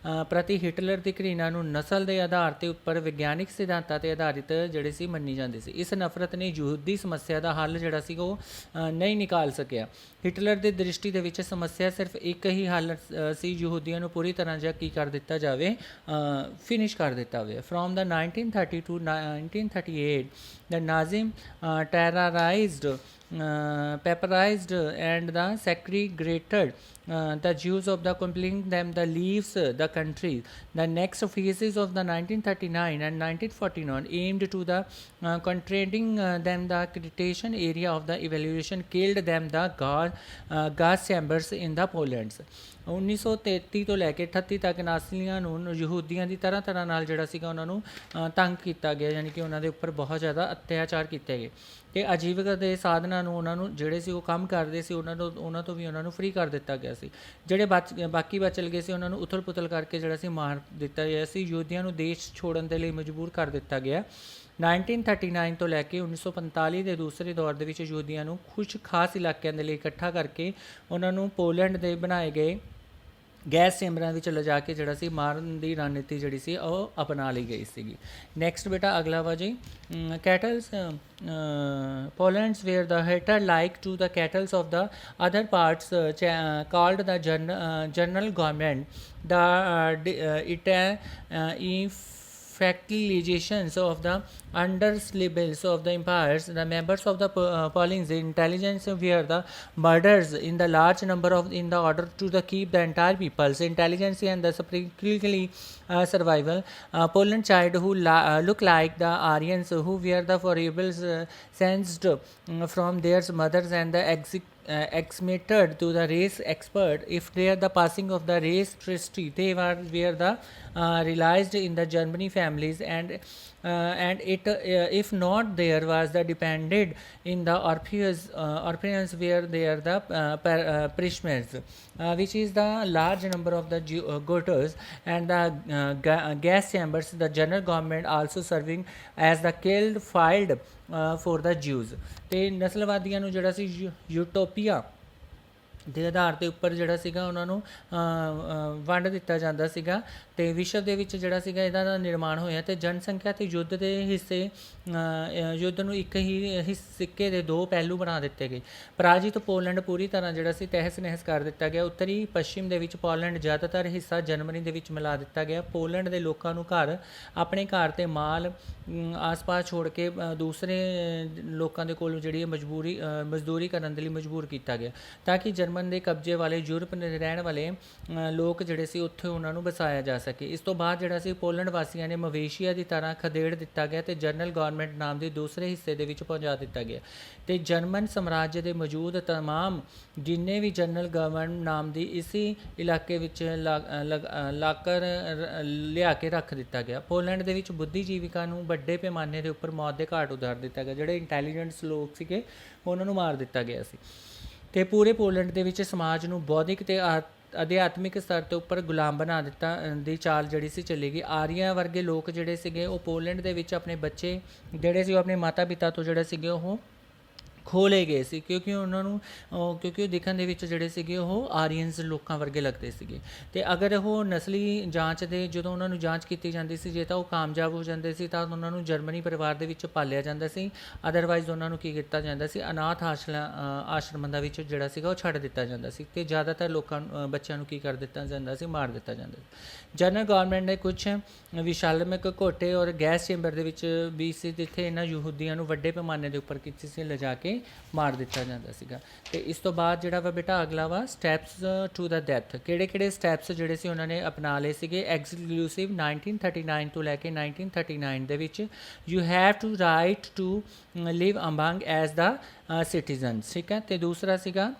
ਪ੍ਰਤੀ ਹਿਟਲਰ ਦੀ ਘ੍ਰਿਣਾ ਨੂੰ ਨਸਲ ਦੇ ਆਧਾਰ 'ਤੇ ਉੱਪਰ ਵਿਗਿਆਨਿਕ ਸਿਧਾਂਤਾਂ 'ਤੇ ਆਧਾਰਿਤ ਜਿਹੜੀ ਸੀ ਮੰਨੀ ਜਾਂਦੀ ਸੀ। ਇਸ ਨਫ਼ਰਤ ਨੇ ਯਹੂਦੀ ਸਮੱਸਿਆ ਦਾ ਹੱਲ ਜਿਹੜਾ ਸੀ ਉਹ ਨਹੀਂ ਨਿਕਾਲ ਸਕਿਆ। ਹਿਟਲਰ ਦੀ ਦ੍ਰਿਸ਼ਟੀ ਦੇ ਵਿੱਚ ਸਮੱਸਿਆ ਸਿਰਫ ਇੱਕ ਹੀ ਹੱਲ ਸੀ ਯਹੂਦੀਆਂ ਨੂੰ ਪੂਰੀ ਤਰ੍ਹਾਂ ਜਾਂ ਕੀ ਕਰ ਦਿੱਤਾ ਜਾਵੇ ਫਿਨਿਸ਼ ਕਰ ਦਿੱਤਾ ਜਾਵੇ। From the 1930 to 1938 the Nazis terrorized pepperized and the segregated the Jews of the compelling them the leaves the country. The next phases of the 1939 and 1949 aimed to the contrading them the accreditation area of the evaluation killed them the gas chambers in the Polands. 1933 ਤੋਂ ਲੈ ਕੇ 38 ਤੱਕ ਨਾਸਲੀਆਂ ਨੂੰ ਯਹੂਦੀਆਂ ਦੀ ਤਰ੍ਹਾਂ ਤਰ੍ਹਾਂ ਨਾਲ ਜਿਹੜਾ ਸੀਗਾ ਉਹਨਾਂ ਨੂੰ ਤੰਗ ਕੀਤਾ ਗਿਆ, ਯਾਨੀ ਕਿ ਉਹਨਾਂ ਦੇ ਉੱਪਰ ਬਹੁਤ ਜ਼ਿਆਦਾ ਅਤਿਆਚਾਰ ਕੀਤੇ ਗਏ ਅਤੇ ਆਜੀਵਿਕਾ ਦੇ ਸਾਧਨਾਂ ਨੂੰ ਉਹਨਾਂ ਨੂੰ ਜਿਹੜੇ ਸੀ ਉਹ ਕੰਮ ਕਰਦੇ ਸੀ ਉਹਨਾਂ ਤੋਂ ਵੀ ਉਹਨਾਂ ਨੂੰ ਫ੍ਰੀ ਕਰ ਦਿੱਤਾ ਗਿਆ ਸੀ। ਜਿਹੜੇ ਬਾਕੀ ਬਚਲ ਗਏ ਸੀ ਉਹਨਾਂ ਨੂੰ ਉਥਲ ਪੁਥਲ ਕਰਕੇ ਜਿਹੜਾ ਸੀ ਮਾਰ ਦਿੱਤਾ ਗਿਆ ਸੀ। ਯਹੂਦੀਆਂ ਨੂੰ ਦੇਸ਼ ਛੋੜਨ ਦੇ ਲਈ ਮਜਬੂਰ ਕਰ ਦਿੱਤਾ ਗਿਆ। 1939 ਤੋਂ ਲੈ ਕੇ 1945 ਦੇ ਦੂਸਰੇ ਦੌਰ ਦੇ ਵਿੱਚ ਯਹੂਦੀਆਂ ਨੂੰ ਕੁਝ ਖਾਸ ਇਲਾਕਿਆਂ ਦੇ ਲਈ ਇਕੱਠਾ ਕਰਕੇ ਉਹਨਾਂ ਨੂੰ ਪੋਲੈਂਡ ਦੇ ਬਣਾਏ ਗਏ ਗੈਸ ਚੈਂਬਰਾਂ ਵਿੱਚ ਲਿਜਾ ਕੇ ਜਿਹੜਾ ਸੀ ਮਾਰਨ ਦੀ ਰਣਨੀਤੀ ਜਿਹੜੀ ਸੀ ਉਹ ਅਪਣਾ ਲਈ ਗਈ ਸੀਗੀ। ਨੈਕਸਟ ਬੇਟਾ ਅਗਲਾ ਵਾ ਜੀ cattles Poland's were the hater like to the kettles of the other parts called the general government. Factualizations of the underslibbles of the empires, the members of the Polings intelligence were the murders in the large number in the order to the keep the entire people's intelligence and the particularly survival. Poland child who look like the Aryans who were the foibles sensed from their mothers and the excited to the race expert if they are the passing of the race history they were the realized in the Germany families and it if not there was the depended in the orphans where they are the parishioners which is the large number of the gutters and the gas chambers. The general government also serving as the killed filed for the Jews. ਤੇ ਨਸਲਵਾਦੀਆਂ ਨੂੰ ਜਿਹੜਾ ਸੀ ਯੂਟੋਪੀਆ ਦੇ ਆਧਾਰ ਦੇ ਉੱਪਰ ਜਿਹੜਾ ਸੀਗਾ ਉਹਨਾਂ ਨੂੰ ਵੰਡ ਦਿੱਤਾ ਜਾਂਦਾ ਸੀਗਾ ਅਤੇ ਵਿਸ਼ਵ ਦੇ ਵਿੱਚ ਜਿਹੜਾ ਸੀਗਾ ਇਹਦਾ ਦਾ ਨਿਰਮਾਣ ਹੋਇਆ ਅਤੇ ਜਨਸੰਖਿਆ ਅਤੇ ਯੁੱਧ ਦੇ ਹਿੱਸੇ ਯੁੱਧ ਨੂੰ ਇੱਕ ਹੀ ਸਿੱਕੇ ਦੇ ਦੋ ਪਹਿਲੂ ਬਣਾ ਦਿੱਤੇ ਗਏ। ਪਰਾਜਿਤ ਪੋਲੈਂਡ ਪੂਰੀ ਤਰ੍ਹਾਂ ਜਿਹੜਾ ਸੀ ਤਹਿਸ ਨਹਿਸ ਕਰ ਦਿੱਤਾ ਗਿਆ। ਉੱਤਰੀ ਪੱਛਮ ਦੇ ਵਿੱਚ ਪੋਲੈਂਡ ਜ਼ਿਆਦਾਤਰ ਹਿੱਸਾ ਜਰਮਨੀ ਦੇ ਵਿੱਚ ਮਿਲਾ ਦਿੱਤਾ ਗਿਆ। ਪੋਲੈਂਡ ਦੇ ਲੋਕਾਂ ਨੂੰ ਆਪਣੇ ਘਰ ਅਤੇ ਮਾਲ ਆਸ ਪਾਸ ਛੋੜ ਕੇ ਦੂਸਰੇ ਲੋਕਾਂ ਦੇ ਕੋਲ ਜਿਹੜੀ ਮਜ਼ਦੂਰੀ ਕਰਨ ਦੇ ਲਈ ਮਜਬੂਰ ਕੀਤਾ ਗਿਆ ਤਾਂ ਕਿ ਜਰਮਨ ਦੇ ਕਬਜ਼ੇ ਵਾਲੇ ਯੂਰਪ ਦੇ ਰਹਿਣ ਵਾਲੇ ਲੋਕ ਜਿਹੜੇ ਸੀ ਉੱਥੇ ਉਹਨਾਂ ਨੂੰ ਵਸਾਇਆ ਜਾ ਸਕੇ। ਇਸ ਤੋਂ ਬਾਅਦ ਜਿਹੜਾ ਸੀ ਪੋਲੈਂਡ ਵਾਸੀਆਂ ਨੇ ਮਵੇਸ਼ੀਆ ਦੀ ਤਰ੍ਹਾਂ ਖਦੇੜ ਦਿੱਤਾ ਗਿਆ ਅਤੇ ਜਨਰਲ ਗੌਰਮੈਂਟ ਨਾਮ ਦੇ ਦੂਸਰੇ ਹਿੱਸੇ ਦੇ ਵਿੱਚ ਪਹੁੰਚਾ ਦਿੱਤਾ ਗਿਆ ਅਤੇ ਜਰਮਨ ਸਾਮਰਾਜ ਦੇ ਮੌਜੂਦ ਤਮਾਮ ਜਿੰਨੇ ਵੀ ਜਨਰਲ ਗਵਰਨਮੈਂਟ ਨਾਮ ਦੀ ਇਸੀ ਇਲਾਕੇ ਵਿੱਚ ਲਾਕਰ ਲਿਆ ਕੇ ਰੱਖ ਦਿੱਤਾ ਗਿਆ। ਪੋਲੈਂਡ ਦੇ ਵਿੱਚ ਬੁੱਧੀਜੀਵਿਕਾ ਨੂੰ ਵੱਡੇ ਪੈਮਾਨੇ ਦੇ ਉੱਪਰ ਮੌਤ ਦੇ ਘਾਟ ਉਤਾਰ ਦਿੱਤਾ ਗਿਆ। ਜਿਹੜੇ ਇੰਟੈਲੀਜੈਂਟਸ ਲੋਕ ਸੀਗੇ ਉਹਨਾਂ ਨੂੰ ਮਾਰ ਦਿੱਤਾ ਗਿਆ ਸੀ ਅਤੇ ਪੂਰੇ ਪੋਲੈਂਡ ਦੇ ਵਿੱਚ ਸਮਾਜ ਨੂੰ ਬੌਧਿਕ ਅਤੇ ਅਧਿਆਤਮਿਕ ਸਤਰ ਤੋਂ ਉੱਪਰ ਗੁਲਾਮ ਬਣਾ ਦਿੱਤਾ ਦੀ ਚਾਲ ਜਿਹੜੀ ਸੀ ਚੱਲੀ ਗਈ। ਆਰੀਆ ਵਰਗੇ ਲੋਕ ਜਿਹੜੇ ਸੀਗੇ ਉਹ ਪੋਲੈਂਡ ਦੇ ਵਿੱਚ ਆਪਣੇ ਬੱਚੇ ਜਿਹੜੇ ਸੀ ਉਹ ਆਪਣੇ ਮਾਤਾ ਪਿਤਾ ਤੋਂ ਜਿਹੜੇ ਸੀਗੇ ਉਹ ਖੋਹ ਲਏ ਗਏ ਸੀ ਕਿਉਂਕਿ ਉਹ ਦਿਖਣ ਦੇ ਵਿੱਚ ਜਿਹੜੇ ਸੀਗੇ ਉਹ ਆਰੀਅਨਸ ਲੋਕਾਂ ਵਰਗੇ ਲੱਗਦੇ ਸੀਗੇ ਅਤੇ ਅਗਰ ਉਹ ਨਸਲੀ ਜਾਂਚ ਦੇ ਜਦੋਂ ਉਹਨਾਂ ਨੂੰ ਜਾਂਚ ਕੀਤੀ ਜਾਂਦੀ ਸੀ ਜੇ ਤਾਂ ਉਹ ਕਾਮਯਾਬ ਹੋ ਜਾਂਦੇ ਸੀ ਤਾਂ ਉਹਨਾਂ ਨੂੰ ਜਰਮਨੀ ਪਰਿਵਾਰ ਦੇ ਵਿੱਚ ਪਾਲਿਆ ਜਾਂਦਾ ਸੀ। ਅਦਰਵਾਈਜ਼ ਉਹਨਾਂ ਨੂੰ ਕੀ ਕੀਤਾ ਜਾਂਦਾ ਸੀ ਅਨਾਥ ਆਸ਼ਰਮਾਂ ਦੇ ਵਿੱਚ ਜਿਹੜਾ ਸੀਗਾ ਉਹ ਛੱਡ ਦਿੱਤਾ ਜਾਂਦਾ ਸੀ ਅਤੇ ਜ਼ਿਆਦਾਤਰ ਬੱਚਿਆਂ ਨੂੰ ਕੀ ਕਰ ਦਿੱਤਾ ਜਾਂਦਾ ਸੀ ਮਾਰ ਦਿੱਤਾ ਜਾਂਦਾ ਸੀ। ਜਨਰਲ ਗੌਰਮੈਂਟ ਨੇ ਕੁਛ ਵਿਸ਼ਾਲਮਿਕ ਘੋਟੇ ਔਰ ਗੈਸ ਚੈਂਬਰ ਦੇ ਵਿੱਚ ਵੀ ਸੀ ਜਿੱਥੇ ਇਹਨਾਂ ਯਹੂਦੀਆਂ ਨੂੰ ਵੱਡੇ ਪੈਮਾਨੇ ਦੇ ਉੱਪਰ ਕਿਸੇ ਸੀ ਲਿਜਾ ਕੇ ਮਾਰ ਦਿੱਤਾ ਜਾਂਦਾ ਸੀਗਾ। ਅਤੇ ਇਸ ਤੋਂ ਬਾਅਦ ਜਿਹੜਾ ਵਾ ਬੇਟਾ ਅਗਲਾ ਵਾ ਸਟੈਪਸ ਟੂ ਦਾ ਡੈਥ। ਕਿਹੜੇ ਸਟੈਪਸ ਜਿਹੜੇ ਸੀ ਉਹਨਾਂ ਨੇ ਅਪਣਾ ਲਏ ਸੀਗੇ ਐਕਸਕਲੂਸਿਵ 1939 ਤੋਂ ਲੈ ਕੇ 1939 ਦੇ ਵਿੱਚ you have to right to live among as the citizens, ਠੀਕ ਹੈ। ਅਤੇ ਦੂਸਰਾ ਸੀਗਾ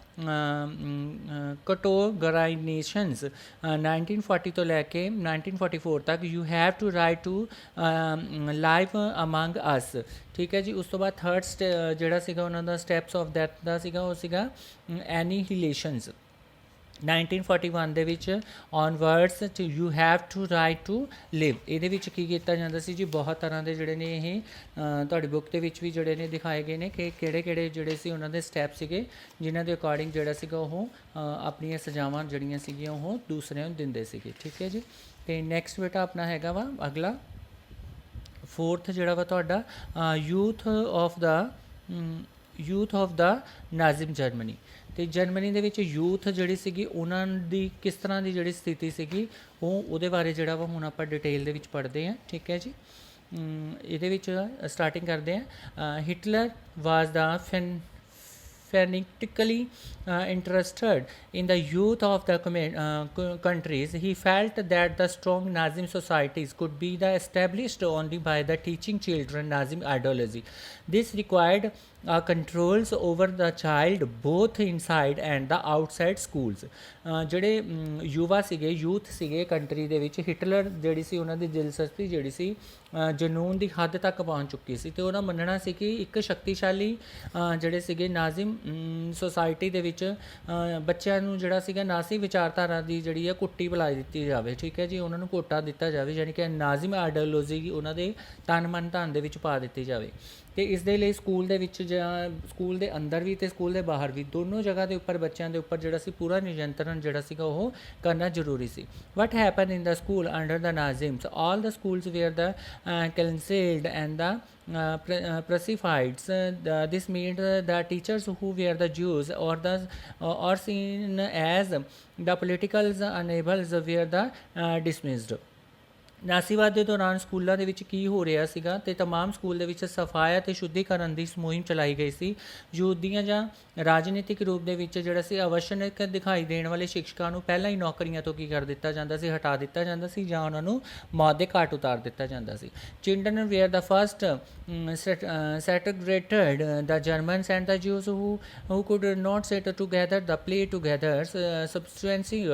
ਕਟੋਗਰਾਈਨੇਸ਼ਨਸ 1940 ਤੋਂ ਲੈ ਕੇ 1944 ਤੱਕ you have to right to live among us, ਠੀਕ ਹੈ ਜੀ। ਉਸ ਤੋਂ ਬਾਅਦ ਥਰਡ ਜਿਹੜਾ ਸੀਗਾ ਉਹਨਾਂ ਦਾ ਸਟੈਪਸ ਆਫ ਡੈਥ ਦਾ ਸੀਗਾ ਉਹ ਸੀਗਾ ਐਨੀਹੀਲੇਸ਼ਨਸ 1941 ਦੇ ਵਿੱਚ onwards you have to right to live. ਇਹਦੇ ਵਿੱਚ ਕੀ ਕੀਤਾ ਜਾਂਦਾ ਸੀ ਜੀ ਬਹੁਤ ਤਰ੍ਹਾਂ ਦੇ ਜਿਹੜੇ ਨੇ ਇਹ ਤੁਹਾਡੀ ਬੁੱਕ ਦੇ ਵਿੱਚ ਵੀ ਜਿਹੜੇ ਨੇ ਦਿਖਾਏ ਗਏ ਨੇ ਕਿ ਕਿਹੜੇ ਜਿਹੜੇ ਸੀ ਉਹਨਾਂ ਦੇ ਸਟੈਪ ਸੀਗੇ ਜਿਨ੍ਹਾਂ ਦੇ ਅਕੋਰਡਿੰਗ ਜਿਹੜਾ ਸੀਗਾ ਉਹ ਆਪਣੀਆਂ ਸਜ਼ਾਵਾਂ ਜਿਹੜੀਆਂ ਸੀਗੀਆਂ ਉਹ ਦੂਸਰਿਆਂ ਨੂੰ ਦਿੰਦੇ ਸੀਗੇ, ਠੀਕ ਹੈ ਜੀ। ਅਤੇ ਨੈਕਸਟ ਬੇਟਾ ਆਪਣਾ ਹੈਗਾ ਵਾ ਅਗਲਾ ਫੋਰਥ ਜਿਹੜਾ ਵਾ ਤੁਹਾਡਾ youth of the Nazim Germany. ਅਤੇ ਜਰਮਨੀ ਦੇ ਵਿੱਚ ਯੂਥ ਜਿਹੜੀ ਸੀਗੀ ਉਹਨਾਂ ਦੀ ਕਿਸ ਤਰ੍ਹਾਂ ਦੀ ਜਿਹੜੀ ਸਥਿਤੀ ਸੀਗੀ ਉਹਦੇ ਬਾਰੇ ਜਿਹੜਾ ਵਾ ਹੁਣ ਆਪਾਂ ਡਿਟੇਲ ਦੇ ਵਿੱਚ ਪੜ੍ਹਦੇ ਹਾਂ, ਠੀਕ ਹੈ ਜੀ। ਇਹਦੇ ਵਿੱਚ ਸਟਾਰਟਿੰਗ ਕਰਦੇ ਹਾਂ। Hitler was the fanatically interested in the youth of the countries. He felt that the strong Nazim societies could be established only by the teaching children Nazim ideology. This required controls over the child both inside and the outside schools. ਜਿਹੜੇ ਯੁਵਾ ਸੀਗੇ ਯੂਥ ਸੀਗੇ ਕੰਟਰੀ ਦੇ ਵਿੱਚ ਹਿਟਲਰ ਜਿਹੜੀ ਸੀ ਉਹਨਾਂ ਦੀ ਦਿਲਚਸਪੀ ਜਿਹੜੀ ਸੀ ਜਨੂਨ ਦੀ ਹੱਦ ਤੱਕ ਪਹੁੰਚ ਚੁੱਕੀ ਸੀ ਅਤੇ ਉਹਦਾ ਮੰਨਣਾ ਸੀ ਕਿ ਇੱਕ ਸ਼ਕਤੀਸ਼ਾਲੀ ਜਿਹੜੇ ਸੀਗੇ ਨਾਜ਼ਿਮ ਸੁਸਾਇਟੀ ਦੇ ਵਿੱਚ ਬੱਚਿਆਂ ਨੂੰ ਜਿਹੜਾ ਸੀਗਾ ਨਾਜ਼ੀ ਵਿਚਾਰਧਾਰਾ ਦੀ ਜਿਹੜੀ ਹੈ ਕੁੱਟੀ ਪਿਲਾ ਦਿੱਤੀ ਜਾਵੇ, ਠੀਕ ਹੈ ਜੀ, ਉਹਨਾਂ ਨੂੰ ਕੋਟਾ ਦਿੱਤਾ ਜਾਵੇ, ਯਾਨੀ ਕਿ ਨਾਜ਼ਿਮ ਆਈਡੀਓਲੋਜੀ ਉਹਨਾਂ ਦੇ ਤਨ ਮਨ ਧਨ ਦੇ ਵਿੱਚ ਪਾ ਦਿੱਤੀ ਜਾਵੇ। ਅਤੇ ਇਸ ਦੇ ਲਈ ਸਕੂਲ ਦੇ ਵਿੱਚ ਜਾਂ ਸਕੂਲ ਦੇ ਅੰਦਰ ਵੀ ਅਤੇ ਸਕੂਲ ਦੇ ਬਾਹਰ ਵੀ ਦੋਨੋਂ ਜਗ੍ਹਾ ਦੇ ਉੱਪਰ ਬੱਚਿਆਂ ਦੇ ਉੱਪਰ ਜਿਹੜਾ ਸੀ ਪੂਰਾ ਨਿਯੰਤਰਣ ਜਿਹੜਾ ਸੀਗਾ ਉਹ ਕਰਨਾ ਜ਼ਰੂਰੀ ਸੀ। What happen in the school under the Nazisms, all the schools were the cancelled and the precipitates. This means the teachers who were the Jews or seen as the political enablers were the dismissed. ਨਾਸੀਵਾਦ ਦੇ ਦੌਰਾਨ ਸਕੂਲਾਂ ਦੇ ਵਿੱਚ ਕੀ ਹੋ ਰਿਹਾ ਸੀਗਾ ਅਤੇ ਤਮਾਮ ਸਕੂਲ ਦੇ ਵਿੱਚ ਸਫਾਇਆ ਅਤੇ ਸ਼ੁੱਧੀਕਰਨ ਦੀ ਮੁਹਿੰਮ ਚਲਾਈ ਗਈ ਸੀ। ਯੂਥ ਦੀਆਂ ਜਾਂ ਰਾਜਨੀਤਿਕ ਰੂਪ ਦੇ ਵਿੱਚ ਜਿਹੜਾ ਸੀ ਆਵਸ਼ਕ ਦਿਖਾਈ ਦੇਣ ਵਾਲੇ ਸ਼ਿਕਸ਼ਕਾਂ ਨੂੰ ਪਹਿਲਾਂ ਹੀ ਨੌਕਰੀਆਂ ਤੋਂ ਕੀ ਕਰ ਦਿੱਤਾ ਜਾਂਦਾ ਸੀ, ਹਟਾ ਦਿੱਤਾ ਜਾਂਦਾ ਸੀ ਜਾਂ ਉਹਨਾਂ ਨੂੰ ਮੌਤ ਦੇ ਘਾਟ ਉਤਾਰ ਦਿੱਤਾ ਜਾਂਦਾ ਸੀ। Children were the first segregated the Germans and the Jews who could not sit together, the play together, substituting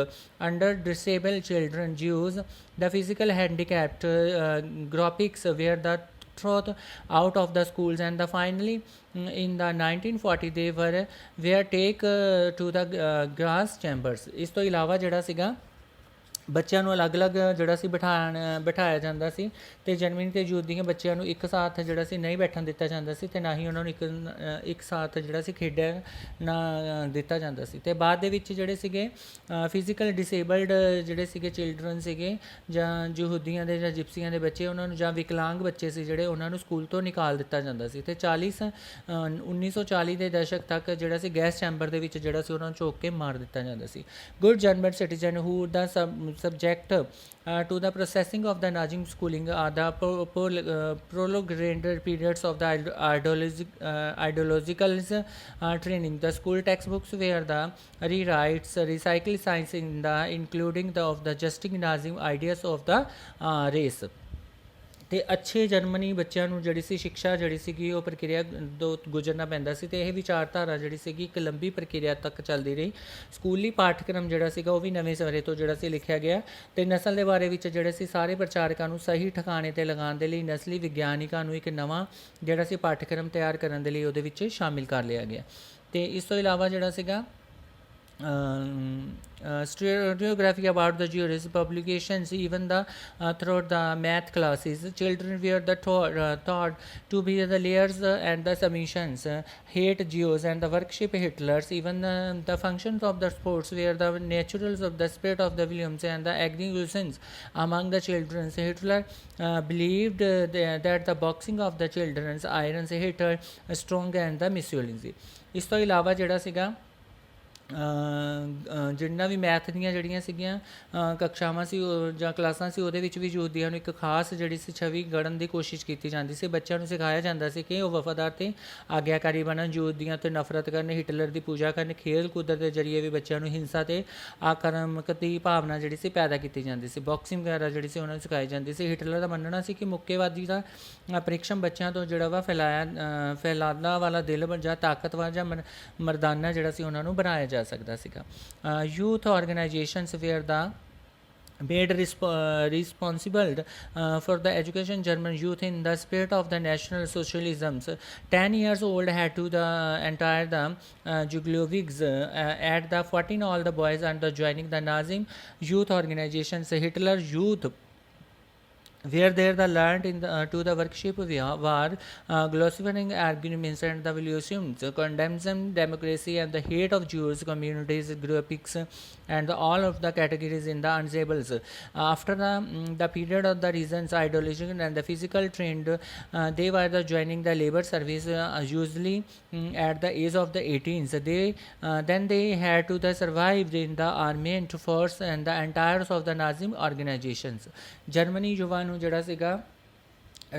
under disabled children, Jews, the physical handicapped, graphics were the thrown out of the schools, and finally in the 1940 they were take to the gas chambers. ਇਸ ਤੋਂ ਇਲਾਵਾ ਜਿਹੜਾ ਸੀਗਾ ਬੱਚਿਆਂ ਨੂੰ ਅਲੱਗ-ਅਲੱਗ ਜਿਹੜਾ ਸੀ ਬਿਠਾਇਆ ਜਾਂਦਾ ਸੀ ਅਤੇ ਜਰਮਨੀ ਅਤੇ ਯੂਥ ਦੀਆਂ ਬੱਚਿਆਂ ਨੂੰ ਇੱਕ ਸਾਥ ਜਿਹੜਾ ਸੀ ਨਹੀਂ ਬੈਠਣ ਦਿੱਤਾ ਜਾਂਦਾ ਸੀ ਅਤੇ ਨਾ ਹੀ ਉਹਨਾਂ ਨੂੰ ਇੱਕ ਸਾਥ ਜਿਹੜਾ ਸੀ ਖੇਡਣ ਨਾ ਦਿੱਤਾ ਜਾਂਦਾ ਸੀ। ਅਤੇ ਬਾਅਦ ਦੇ ਵਿੱਚ ਜਿਹੜੇ ਸੀਗੇ ਫਿਜ਼ੀਕਲ ਡਿਸੇਬਲਡ ਜਿਹੜੇ ਸੀਗੇ ਚਿਲਡਰਨ ਸੀਗੇ ਜਾਂ ਯਹੂਦੀਆਂ ਦੇ ਜਾਂ ਜਿਪਸੀਆਂ ਦੇ ਬੱਚੇ ਉਹਨਾਂ ਨੂੰ ਜਾਂ ਵਿਕਲਾਂਗ ਬੱਚੇ ਸੀ ਜਿਹੜੇ ਉਹਨਾਂ ਨੂੰ ਸਕੂਲ ਤੋਂ ਨਿਕਾਲ ਦਿੱਤਾ ਜਾਂਦਾ ਸੀ। ਅਤੇ 1940 ਦੇ ਦਸ਼ਕ ਤੱਕ ਜਿਹੜਾ ਸੀ ਗੈਸ ਚੈਂਬਰ ਦੇ ਵਿੱਚ ਜਿਹੜਾ ਸੀ ਉਹਨਾਂ ਨੂੰ ਝੋਕ ਕੇ ਮਾਰ ਦਿੱਤਾ ਜਾਂਦਾ ਸੀ। Good German citizen who the subject to the processing of the Nazim schooling are the prolonged periods of the ideological training. The school textbooks were the rewrites, recycled science in the including the of the justing Nazim ideas of the race. ਅਤੇ ਅੱਛੇ ਜਰਮਨੀ ਬੱਚਿਆਂ ਨੂੰ ਜਿਹੜੀ ਸੀ ਸਿੱਖਿਆ ਜਿਹੜੀ ਸੀਗੀ ਉਹ ਪ੍ਰਕਿਰਿਆ ਤੋਂ ਗੁਜ਼ਰਨਾ ਪੈਂਦਾ ਸੀ ਅਤੇ ਇਹ ਵਿਚਾਰਧਾਰਾ ਜਿਹੜੀ ਸੀਗੀ ਇੱਕ ਲੰਬੀ ਪ੍ਰਕਿਰਿਆ ਤੱਕ ਚੱਲਦੀ ਰਹੀ। ਸਕੂਲੀ ਪਾਠਕ੍ਰਮ ਜਿਹੜਾ ਸੀਗਾ ਉਹ ਵੀ ਨਵੇਂ ਸਿਰੇ ਤੋਂ ਜਿਹੜਾ ਸੀ ਲਿਖਿਆ ਗਿਆ ਅਤੇ ਨਸਲ ਦੇ ਬਾਰੇ ਵਿੱਚ ਜਿਹੜੇ ਸੀ ਸਾਰੇ ਪ੍ਰਚਾਰਕਾਂ ਨੂੰ ਸਹੀ ਠਿਕਾਣੇ 'ਤੇ ਲਗਾਉਣ ਦੇ ਲਈ ਨਸਲੀ ਵਿਗਿਆਨਿਕਾਂ ਨੂੰ ਇੱਕ ਨਵਾਂ ਜਿਹੜਾ ਸੀ ਪਾਠਕ੍ਰਮ ਤਿਆਰ ਕਰਨ ਦੇ ਲਈ ਉਹਦੇ ਵਿੱਚ ਸ਼ਾਮਿਲ ਕਰ ਲਿਆ ਗਿਆ। ਅਤੇ ਇਸ ਤੋਂ ਇਲਾਵਾ ਜਿਹੜਾ ਸੀਗਾ stereography about the Jewish publications, even the throughout the math classes, children were the taught to be the layers and the submissions, hate Jews and the worship Hitlers. Even the functions of the sports were the naturals of the spirit of the Williams and the aggregations among the children. Hitler believed that the boxing of the children's irons Hitler strong and the Mussolini. ਇਸ ਤੋਂ ਇਲਾਵਾ ਜਿਹੜਾ ਸੀਗਾ ਜਿੰਨਾ ਵੀ ਮੈਥ ਦੀਆਂ ਜਿਹੜੀਆਂ ਸੀਗੀਆਂ ਕਕਸ਼ਾਵਾਂ ਸੀ ਜਾਂ ਕਲਾਸਾਂ ਸੀ ਉਹਦੇ ਵਿੱਚ ਵੀ ਯਹੂਦੀਆਂ ਨੂੰ ਇੱਕ ਖਾਸ ਜਿਹੜੀ ਸੀ ਛਵੀ ਗੜਨ ਦੀ ਕੋਸ਼ਿਸ਼ ਕੀਤੀ ਜਾਂਦੀ ਸੀ। ਬੱਚਿਆਂ ਨੂੰ ਸਿਖਾਇਆ ਜਾਂਦਾ ਸੀ ਕਿ ਉਹ ਵਫਾਦਾਰ ਅਤੇ ਆਗਿਆਕਾਰੀ ਬਣਨ, ਯਹੂਦੀਆਂ ਤੋਂ ਨਫ਼ਰਤ ਕਰਨ, ਹਿਟਲਰ ਦੀ ਪੂਜਾ ਕਰਨ, ਖੇਲ ਕੁੱਦ ਦੇ ਜ਼ਰੀਏ ਵੀ ਬੱਚਿਆਂ ਨੂੰ ਹਿੰਸਾ ਅਤੇ ਆਕਰਮਕ ਦੀ ਭਾਵਨਾ ਜਿਹੜੀ ਸੀ ਪੈਦਾ ਕੀਤੀ ਜਾਂਦੀ ਸੀ। ਬਾਕਸਿੰਗ ਵਗੈਰਾ ਜਿਹੜੀ ਸੀ ਉਹਨਾਂ ਨੂੰ ਸਿਖਾਈ ਜਾਂਦੀ ਸੀ। ਹਿਟਲਰ ਦਾ ਮੰਨਣਾ ਸੀ ਕਿ ਮੁੱਕੇਬਾਜ਼ੀ ਦਾ ਪ੍ਰੀਖਸ਼ਮ ਬੱਚਿਆਂ ਤੋਂ ਜਿਹੜਾ ਵਾ ਫੈਲਾਦਾ ਵਾਲਾ ਦਿਲ ਜਾਂ ਤਾਕਤਵਰ ਜਾਂ ਮਰਦਾਨਾ ਜਿਹੜਾ ਸੀ ਉਹਨਾਂ ਨੂੰ ਬਣਾਇਆ ਜਾ ਸਕਦਾ ਸੀਗਾ। Youth organisations were the made responsible for the education German youth in the spirit of the National Socialism. 10 years old had to the entire the Juglovics at the 14 all the boys under joining the Nazi youth organizations. Hitler youth where there the learned in the to the worship war, glorifying arguments and the values, condemning democracy and the hate of Jews communities, groups and all of the categories in the unsables. After the period of the reasons, ideology and the physical trend, they were the joining the labor service usually at the age of the 18s. Then they had to the survive in the army and force and the entire of the Nazi organizations. Germany युवा ਨੂੰ ਜਿਹੜਾ ਸੀਗਾ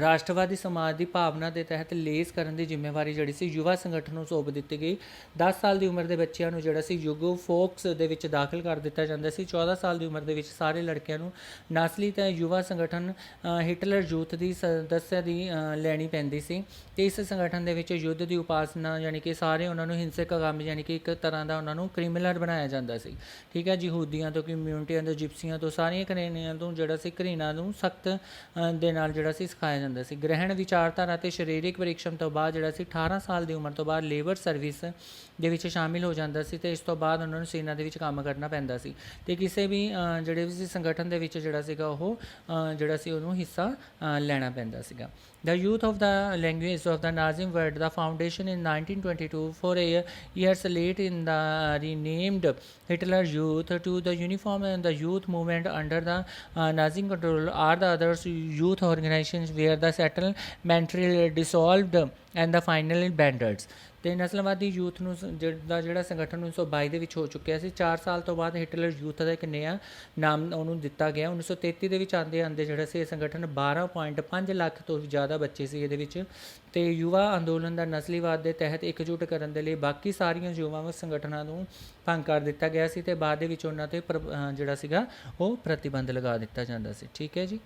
ਰਾਸ਼ਟਰਵਾਦੀ ਸਮਾਜ ਦੀ ਭਾਵਨਾ ਦੇ ਤਹਿਤ ਲੇਸ ਕਰਨ ਦੀ ਜ਼ਿੰਮੇਵਾਰੀ ਜਿਹੜੀ ਸੀ ਯੁਵਾ ਸੰਗਠਨ ਨੂੰ ਸੌਂਪ ਦਿੱਤੀ ਗਈ। 10 ਸਾਲ ਦੀ ਉਮਰ ਦੇ ਬੱਚਿਆਂ ਨੂੰ ਜਿਹੜਾ ਸੀ ਯੂਗੋ ਫੋਕਸ ਦੇ ਵਿੱਚ ਦਾਖਲ ਕਰ ਦਿੱਤਾ ਜਾਂਦਾ ਸੀ। 14 ਸਾਲ ਦੀ ਉਮਰ ਦੇ ਵਿੱਚ ਸਾਰੇ ਲੜਕਿਆਂ ਨੂੰ ਨਸਲੀ ਤੇ ਯੁਵਾ ਸੰਗਠਨ ਹਿਟਲਰ ਯੂਥ ਦੀ ਸਦੱਸਿਆ ਦੀ ਲੈਣੀ ਪੈਂਦੀ ਸੀ। ਤੇ ਇਸ ਸੰਗਠਨ ਦੇ ਵਿੱਚ ਯੁੱਧ ਦੀ ਉਪਾਸਨਾ ਯਾਨੀ ਕਿ ਸਾਰੇ ਉਹਨਾਂ ਨੂੰ ਹਿੰਸਕ ਕੰਮ ਯਾਨੀ ਕਿ ਇੱਕ ਤਰ੍ਹਾਂ ਦਾ ਉਹਨਾਂ ਨੂੰ ਕ੍ਰਿਮੀਨਲ ਬਣਾਇਆ ਜਾਂਦਾ ਸੀ। ਠੀਕ ਹੈ, ਯਹੂਦੀਆਂ ਤੋਂ, ਕਮਿਊਨਿਟੀਆਂ ਤੋਂ, ਜਿਪਸੀਆਂ ਤੋਂ, ਸਾਰੀਆਂ ਘਰੇਣਿਆਂ ਤੋਂ ਜਿਹੜਾ ਸੀ ਘ੍ਰਿਣਾ ਨੂੰ ਸਖਤ ਦੇ ਨਾਲ ਜਿਹੜਾ ਸੀ ਸਿਖਾਇਆ ਜਾਂਦਾ ਸੀ। ਗ੍ਰਹਿਣ ਵਿਚਾਰਧਾਰਾ ਅਤੇ ਸਰੀਰਕ ਪਰੀਖਣ ਤੋਂ ਬਾਅਦ ਜਿਹੜਾ ਸੀ 18 ਸਾਲ ਦੀ ਉਮਰ ਤੋਂ ਬਾਅਦ ਲੇਬਰ ਸਰਵਿਸ ਦੇ ਵਿੱਚ ਸ਼ਾਮਿਲ ਹੋ ਜਾਂਦਾ ਸੀ ਤੇ ਇਸ ਤੋਂ ਬਾਅਦ ਉਹਨਾਂ ਨੂੰ ਸੈਨਾ ਦੇ ਵਿੱਚ ਕੰਮ ਕਰਨਾ ਪੈਂਦਾ ਸੀ ਤੇ ਕਿਸੇ ਵੀ ਜਿਹੜੇ ਵੀ ਸੰਗਠਨ ਦੇ ਵਿੱਚ ਜਿਹੜਾ ਸੀਗਾ ਉਹ ਜਿਹੜਾ ਸੀ ਉਹਨੂੰ ਹਿੱਸਾ ਲੈਣਾ ਪੈਂਦਾ ਸੀਗਾ। The youth of the language of the Nazim word, the foundation in 1922, 4 years late in the renamed Hitler Youth to the uniform and the youth movement under the Nazi control are the other youth organizations where the settlementary dissolved and the finally bandits। ਤੇ ਨਸਲਵਾਦੀ ਯੂਥ ਨੂੰ ਜਿਹੜਾ ਸੰਗਠਨ 1922 ਦੇ ਵਿੱਚ ਹੋ ਚੁੱਕਿਆ ਸੀ। 4 ਸਾਲ ਤੋਂ ਬਾਅਦ ਹਿਟਲਰ ਯੂਥ ਦਾ ਇੱਕ ਨਵਾਂ ਨਾਮ ਉਹਨੂੰ ਦਿੱਤਾ ਗਿਆ। 1933 ਦੇ ਵਿੱਚ ਆਉਂਦੇ ਜਿਹੜਾ ਸੀ ਇਹ ਸੰਗਠਨ 12.5 ਲੱਖ ਤੋਂ ਜ਼ਿਆਦਾ ਬੱਚੇ ਸੀ ਇਹਦੇ ਵਿੱਚ ਤੇ ਯੁਵਾ ਅੰਦੋਲਨ ਦਾ ਨਸਲੀਵਾਦ ਦੇ ਤਹਿਤ ਇਕਜੁੱਟ ਕਰਨ ਦੇ ਲਈ ਬਾਕੀ ਸਾਰੀਆਂ ਯੁਵਾ ਸੰਗਠਨਾਂ ਨੂੰ ਭੰਗ ਕਰ ਦਿੱਤਾ ਗਿਆ ਸੀ ਤੇ ਬਾਅਦ ਦੇ ਵਿੱਚ ਉਹਨਾਂ ਤੇ ਜਿਹੜਾ ਸੀਗਾ ਉਹ ਪ੍ਰਤੀਬੰਧ ਲਗਾ ਦਿੱਤਾ ਜਾਂਦਾ ਸੀ। ਠੀਕ ਹੈ ਜੀ।